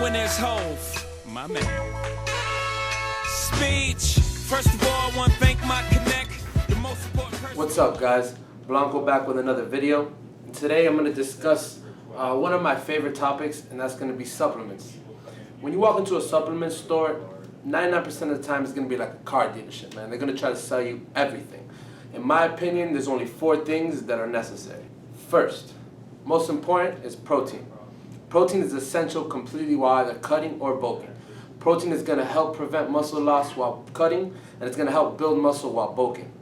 when there's Hove, my man. Speech. First of all, I want to thank my connect, the most important person. What's up, guys? Blanco back with another video. And today I'm going to discuss one of my favorite topics, and that's going to be supplements. When you walk into a supplement store, 99% of the time it's going to be like a car dealership, man. They're going to try to sell you everything. In my opinion, there's only 4 things that are necessary. First, most important is protein. Protein is essential completely while either cutting or bulking. Protein is going to help prevent muscle loss while cutting, and it's going to help build muscle while bulking.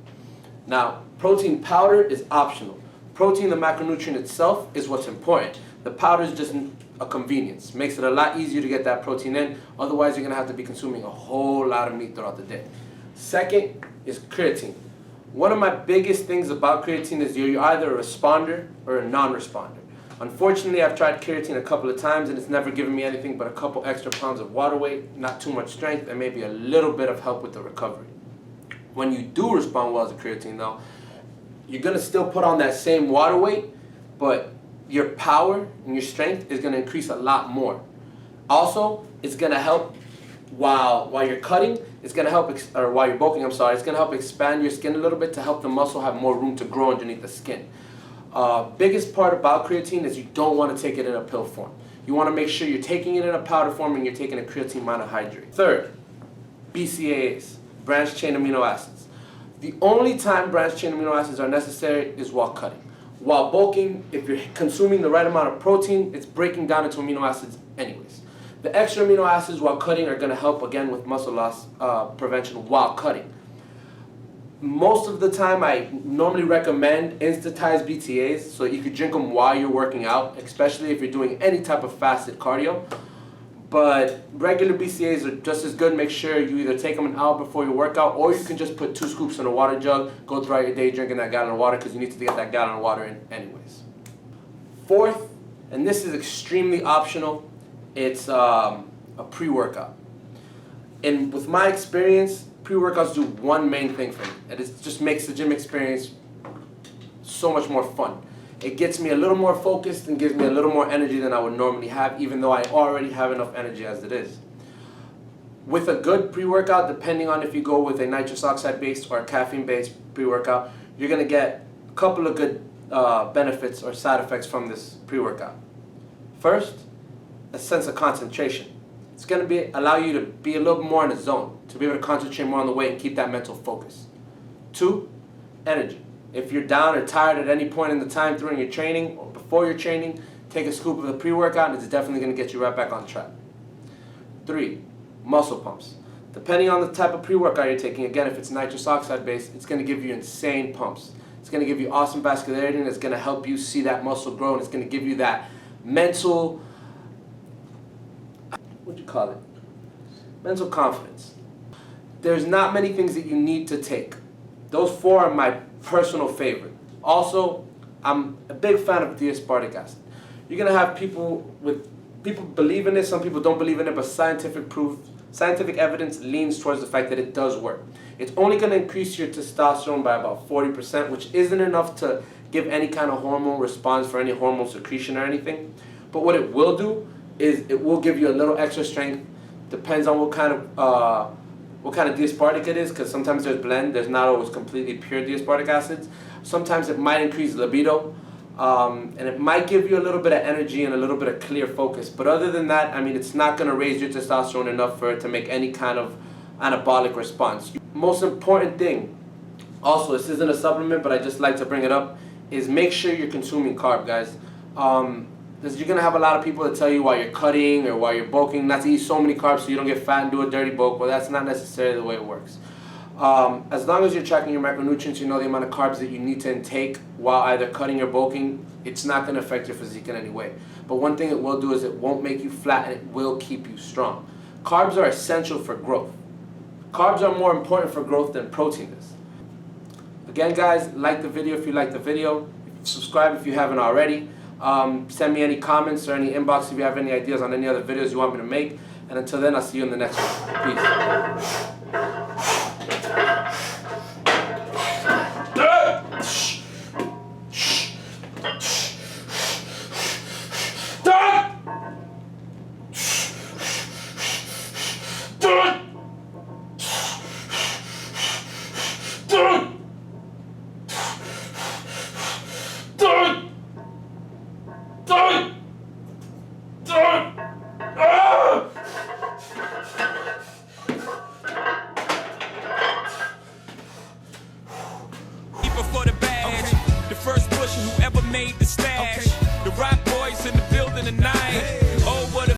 Now, protein powder is optional. Protein, the macronutrient itself, is what's important. The powder is just a convenience. Makes it a lot easier to get that protein in. Otherwise, you're going to have to be consuming a whole lot of meat throughout the day. Second is creatine. One of my biggest things about creatine is you're either a responder or a non-responder. Unfortunately, I've tried creatine a couple of times and it's never given me anything but a couple extra pounds of water weight, not too much strength, and maybe a little bit of help with the recovery. When you do respond well to creatine though, you're going to still put on that same water weight, but your power and your strength is going to increase a lot more. Also, it's going to help while you're cutting, it's going to help, or while you're bulking, it's going to help expand your skin a little bit to help the muscle have more room to grow underneath the skin. Biggest part about creatine is you don't want to take it in a pill form. You want to make sure you're taking it in a powder form and you're taking a creatine monohydrate. Third, BCAAs, branched chain amino acids. The only time branched chain amino acids are necessary is while cutting. While bulking, if you're consuming the right amount of protein, it's breaking down into amino acids anyways. The extra amino acids while cutting are going to help again with muscle loss prevention while cutting. Most of the time, I normally recommend instantized BCAAs so you could drink them while you're working out, especially if you're doing any type of fasted cardio. But regular BCAAs are just as good. Make sure you either take them an hour before your workout, or you can just put 2 scoops in a water jug, go throughout your day drinking that gallon of water because you need to get that gallon of water in anyways. Fourth, and this is extremely optional, it's a pre-workout. And with my experience, pre-workouts do one main thing for me, and it just makes the gym experience so much more fun. It gets me a little more focused and gives me a little more energy than I would normally have, even though I already have enough energy as it is. With a good pre-workout, depending on if you go with a nitrous oxide-based or a caffeine-based pre-workout, you're going to get a couple of good benefits or side effects from this pre-workout. First, a sense of concentration. It's going to allow you to be a little more in the zone, to be able to concentrate more on the weight and keep that mental focus. 2, energy. If you're down or tired at any point in the time during your training or before your training, take a scoop of the pre-workout and it's definitely going to get you right back on track. 3, muscle pumps. Depending on the type of pre-workout you're taking, again, if it's nitrous oxide based, it's going to give you insane pumps. It's going to give you awesome vascularity and it's going to help you see that muscle grow, and it's going to give you that mental, mental confidence. There's not many things that you need to take. Those 4 are my personal favorite. Also, I'm a big fan of D-aspartic acid. You're gonna have people believe in it, some people don't believe in it, but scientific evidence leans towards the fact that it does work. It's only gonna increase your testosterone by about 40%, which isn't enough to give any kind of hormone response for any hormone secretion or anything. But what it will do is it will give you a little extra strength. Depends on what kind of D-aspartic it is, because sometimes there's not always completely pure D-aspartic acids. Sometimes it might increase libido, and it might give you a little bit of energy and a little bit of clear focus. But other than that, I mean, it's not going to raise your testosterone enough for it to make any kind of anabolic response. Most important thing, also, this isn't a supplement, but I just like to bring it up, is make sure you're consuming carb, guys. Because you're going to have a lot of people that tell you while you're cutting or while you're bulking not to eat so many carbs so you don't get fat and do a dirty bulk. Well, that's not necessarily the way it works. As long as you're tracking your macronutrients, you know the amount of carbs that you need to intake while either cutting or bulking, it's not going to affect your physique in any way. But one thing it will do is it won't make you flat and it will keep you strong. Carbs are essential for growth. Carbs are more important for growth than protein is. Again, guys, like the video if you like the video. Subscribe if you haven't already. Send me any comments or any inbox if you have any ideas on any other videos you want me to make. And until then, I'll see you in the next one. Peace. made to stay.